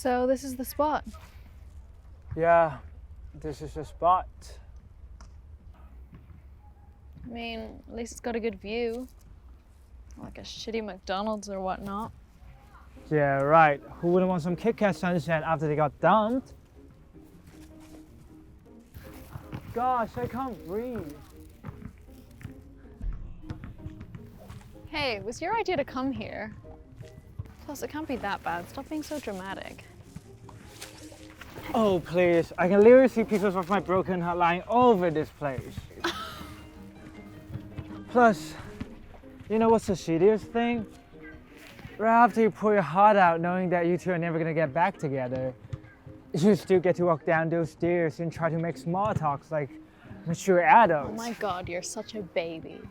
So this is the spot. Yeah, this is the spot. I mean, at least it's got a good view. Not like a shitty McDonald's or whatnot. Yeah, right. Who wouldn't want some Kit Kat sunset after they got dumped? Gosh, I can't breathe. Hey, it was your idea to come here. Plus, it can't be that bad. Stop being so dramatic. Oh, please. I can literally see pieces of my broken heart lying all over this place. Plus, you know what's the shittiest thing? Right after you pull your heart out knowing that you two are never gonna get back together, you still get to walk down those stairs and try to make small talks like mature adults. Oh my God, you're such a baby.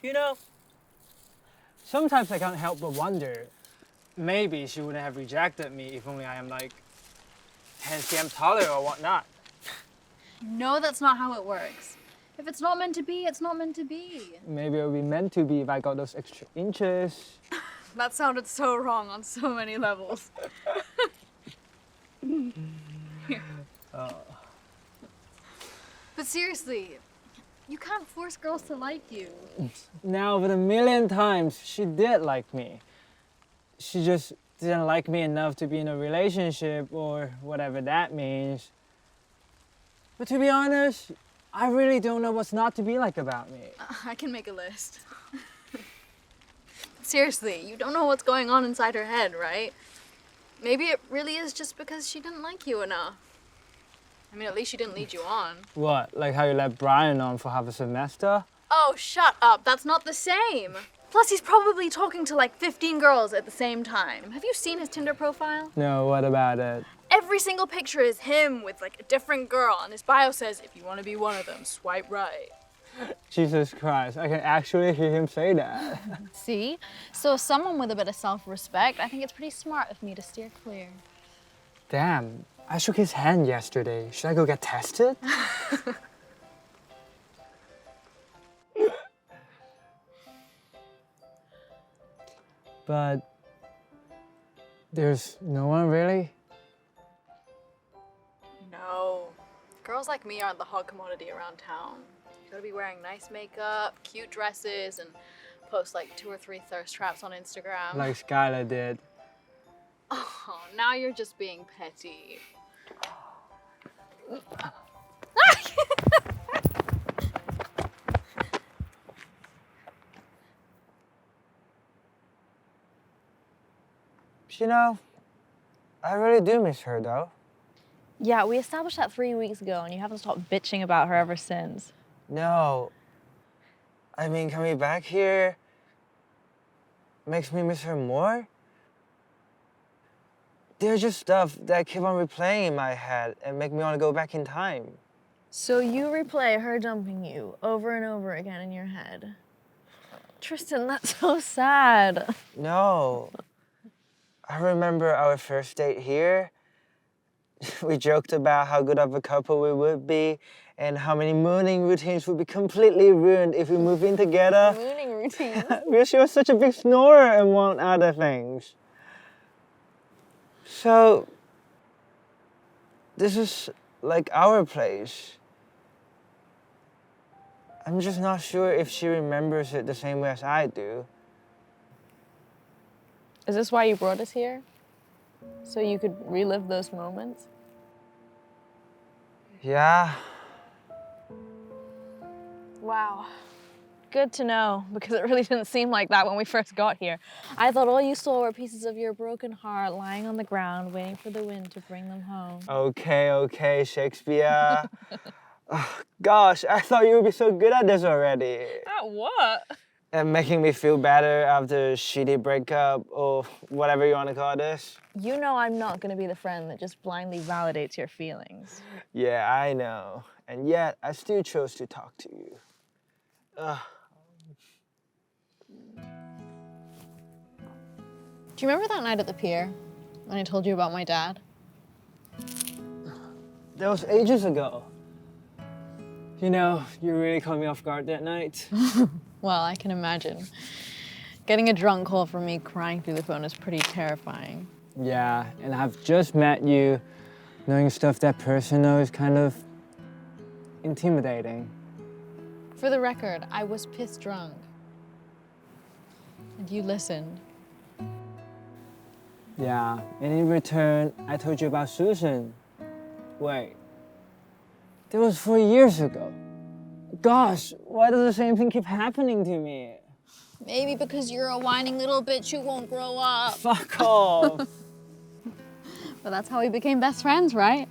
You know, sometimes I can't help but wonder, maybe she wouldn't have rejected me if only I am like 10 cm taller or whatnot. No, that's not how it works. If it's not meant to be, it's not meant to be. Maybe it would be meant to be if I got those extra inches. That sounded so wrong on so many levels. But seriously, you can't force girls to like you. Now, over a million times, she did like me. She just didn't like me enough to be in a relationship or whatever that means. But to be honest, I really don't know what's not to be like about me. I can make a list. Seriously, you don't know what's going on inside her head, right? Maybe it really is just because she didn't like you enough. I mean, at least she didn't lead you on. What, like how you let Brian on for half a semester? Oh, shut up. That's not the same. Plus, he's probably talking to like 15 girls at the same time. Have you seen his Tinder profile? No, what about it? Every single picture is him with like a different girl, and his bio says, if you want to be one of them, swipe right. Jesus Christ, I can actually hear him say that. See? So as someone with a bit of self-respect, I think it's pretty smart of me to steer clear. Damn, I shook his hand yesterday. Should I go get tested? But there's no one really? No. Girls like me aren't the hot commodity around town. You gotta be wearing nice makeup, cute dresses, and post like 2 or 3 thirst traps on Instagram. Like Skylar did. Oh, now you're just being petty. You know, I really do miss her though. Yeah, we established that 3 weeks ago and you haven't stopped bitching about her ever since. No. I mean, coming back here makes me miss her more. There's just stuff that keep on replaying in my head and make me want to go back in time. So you replay her dumping you over and over again in your head. Tristan, that's so sad. No. I remember our first date here. We joked about how good of a couple we would be and how many morning routines would be completely ruined if we moved in together. Morning routine. Because she was such a big snorer and want other things. So, this is like our place. I'm just not sure if she remembers it the same way as I do. Is this why you brought us here? So you could relive those moments? Yeah. Wow. Good to know, because it really didn't seem like that when we first got here. I thought all you saw were pieces of your broken heart lying on the ground, waiting for the wind to bring them home. Okay, Shakespeare. Oh, gosh, I thought you would be so good at this already. At what? And making me feel better after a shitty breakup, or whatever you want to call this. You know I'm not gonna be the friend that just blindly validates your feelings. Yeah, I know. And yet, I still chose to talk to you. Do you remember that night at the pier when I told you about my dad? That was ages ago. You know, you really caught me off guard that night. Well, I can imagine. Getting a drunk call from me crying through the phone is pretty terrifying. Yeah, and I've just met you. Knowing stuff that person knows is kind of intimidating. For the record, I was pissed drunk. And you listened. Yeah, and in return, I told you about Susan. Wait, that was 4 years ago. Gosh, why does the same thing keep happening to me? Maybe because you're a whining little bitch who won't grow up. Fuck off. But that's how we became best friends, right?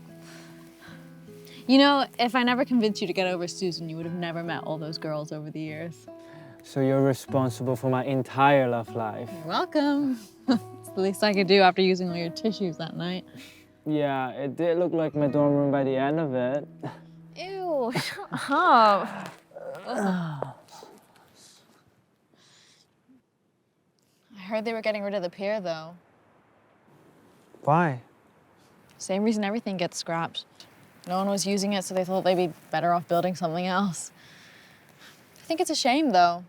You know, if I never convinced you to get over Susan, you would have never met all those girls over the years. So you're responsible for my entire love life. You're welcome. It's the least I could do after using all your tissues that night. Yeah, it did look like my dorm room by the end of it. Ew, shut up. I heard they were getting rid of the pier, though. Why? Same reason everything gets scrapped. No one was using it, so they thought they'd be better off building something else. I think it's a shame, though.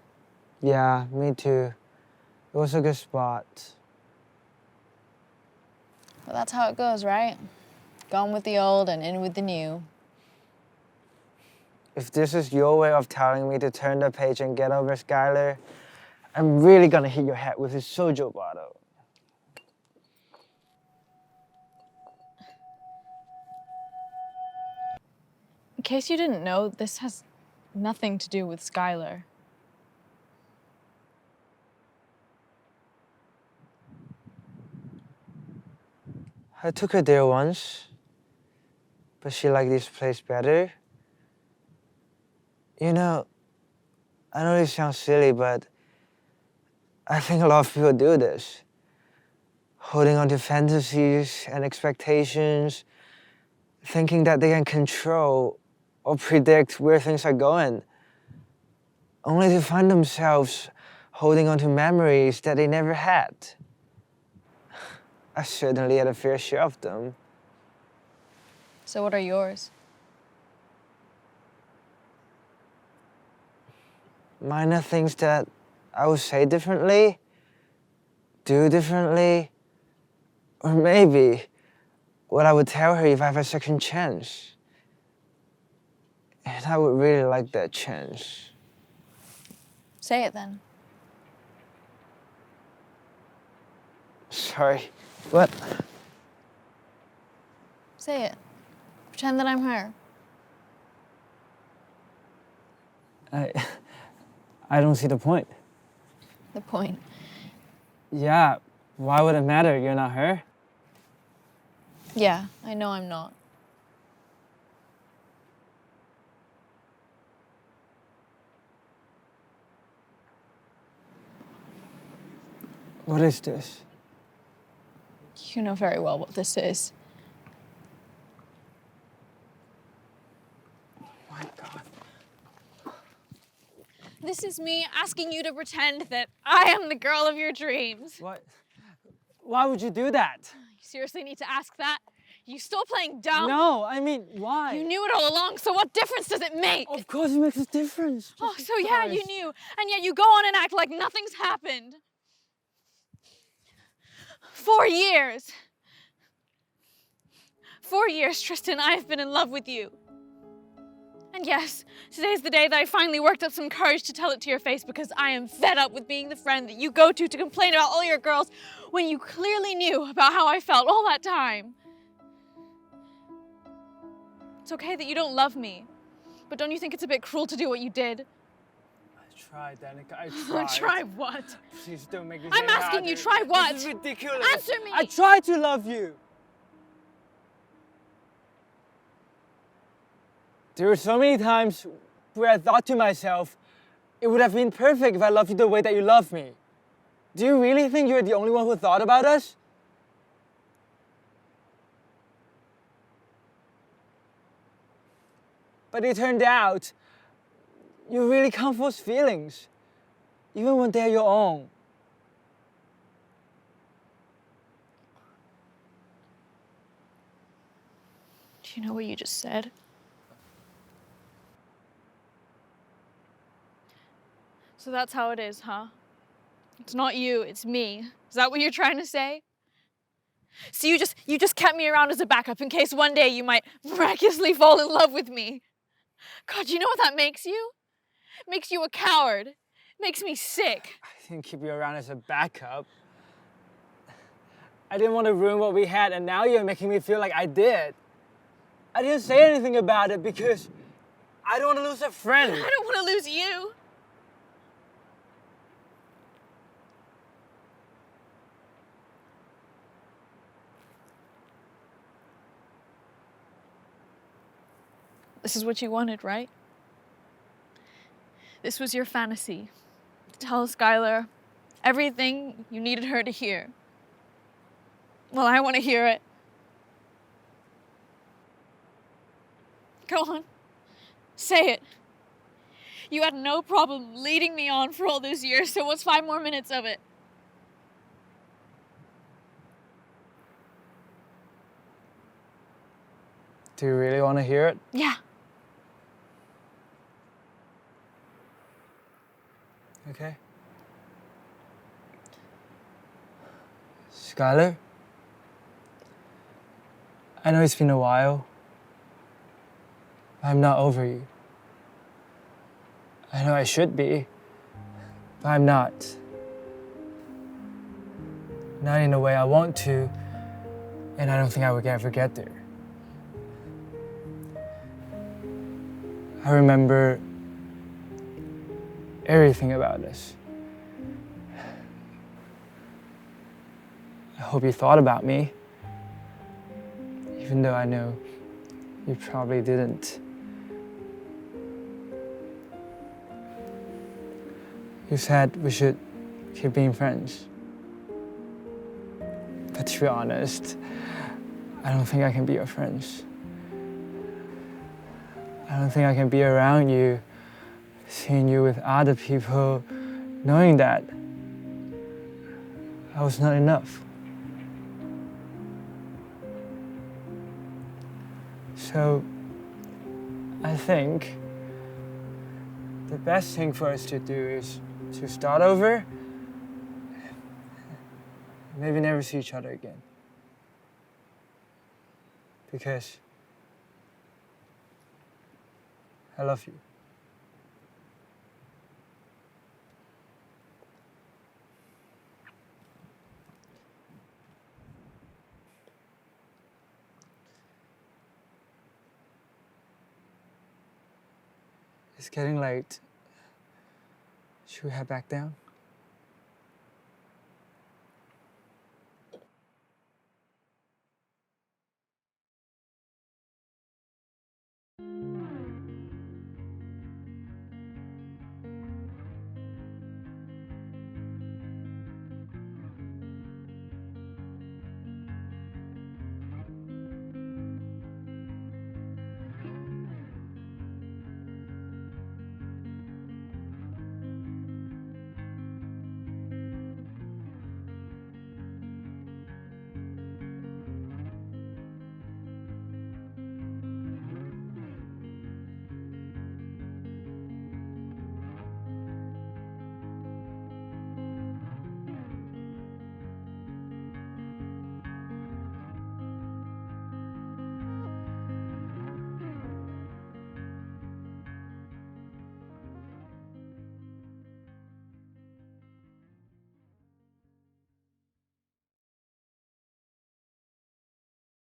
Yeah, me too. It was a good spot. But that's how it goes, right? Gone with the old and in with the new. If this is your way of telling me to turn the page and get over Skylar, I'm really gonna hit your head with this soju bottle. In case you didn't know, this has nothing to do with Skylar. I took her there once, but she liked this place better. You know this sounds silly, but I think a lot of people do this. Holding on to fantasies and expectations, thinking that they can control or predict where things are going, only to find themselves holding on to memories that they never had. I certainly had a fair share of them. So what are yours? Minor things that I would say differently, do differently, or maybe what I would tell her if I have a second chance. And I would really like that chance. Say it then. Sorry, what? Say it. Pretend that I'm her. I don't see the point. The point. Yeah, why would it matter? You're not her? Yeah, I know I'm not. What is this? You know very well what this is. Oh my God. This is me asking you to pretend that I am the girl of your dreams. What? Why would you do that? You seriously need to ask that? You still playing dumb? No, I mean, why? You knew it all along, so what difference does it make? Of course it makes a difference. Oh, so yeah, you knew, and yet you go on and act like nothing's happened. 4 years. 4 years, Tristan, I have been in love with you. And yes, today's the day that I finally worked up some courage to tell it to your face because I am fed up with being the friend that you go to complain about all your girls when you clearly knew about how I felt all that time. It's okay that you don't love me, but don't you think it's a bit cruel to do what you did? I tried, Danica, I tried. Try what? Please don't make this I'm any asking you, harder. try what? This is ridiculous. Answer me! I tried to love you. There were so many times where I thought to myself, it would have been perfect if I loved you the way that you love me. Do you really think you're the only one who thought about us? But it turned out, you really can't force feelings, even when they're your own. Do you know what you just said? So that's how it is, huh? It's not you, it's me. Is that what you're trying to say? So you just kept me around as a backup in case one day you might miraculously fall in love with me. God, you know what that makes you? It makes you a coward. It makes me sick. I didn't keep you around as a backup. I didn't want to ruin what we had, and now you're making me feel like I did. I didn't say anything about it because I don't want to lose a friend. I don't want to lose you. This is what you wanted, right? This was your fantasy. To tell Skylar everything you needed her to hear. Well, I want to hear it. Go on. Say it. You had no problem leading me on for all those years, so what's 5 more minutes of it? Do you really want to hear it? Yeah. Okay. Skylar, I know it's been a while. I'm not over you. I know I should be, but I'm not. Not in the way I want to, and I don't think I would ever get there. I remember everything about us. I hope you thought about me, even though I know you probably didn't. You said we should keep being friends. But to be honest, I don't think I can be your friends. I don't think I can be around you, seeing you with other people, knowing that I was not enough. So, I think the best thing for us to do is to start over, maybe never see each other again. Because I love you. It's getting late. Should we head back down?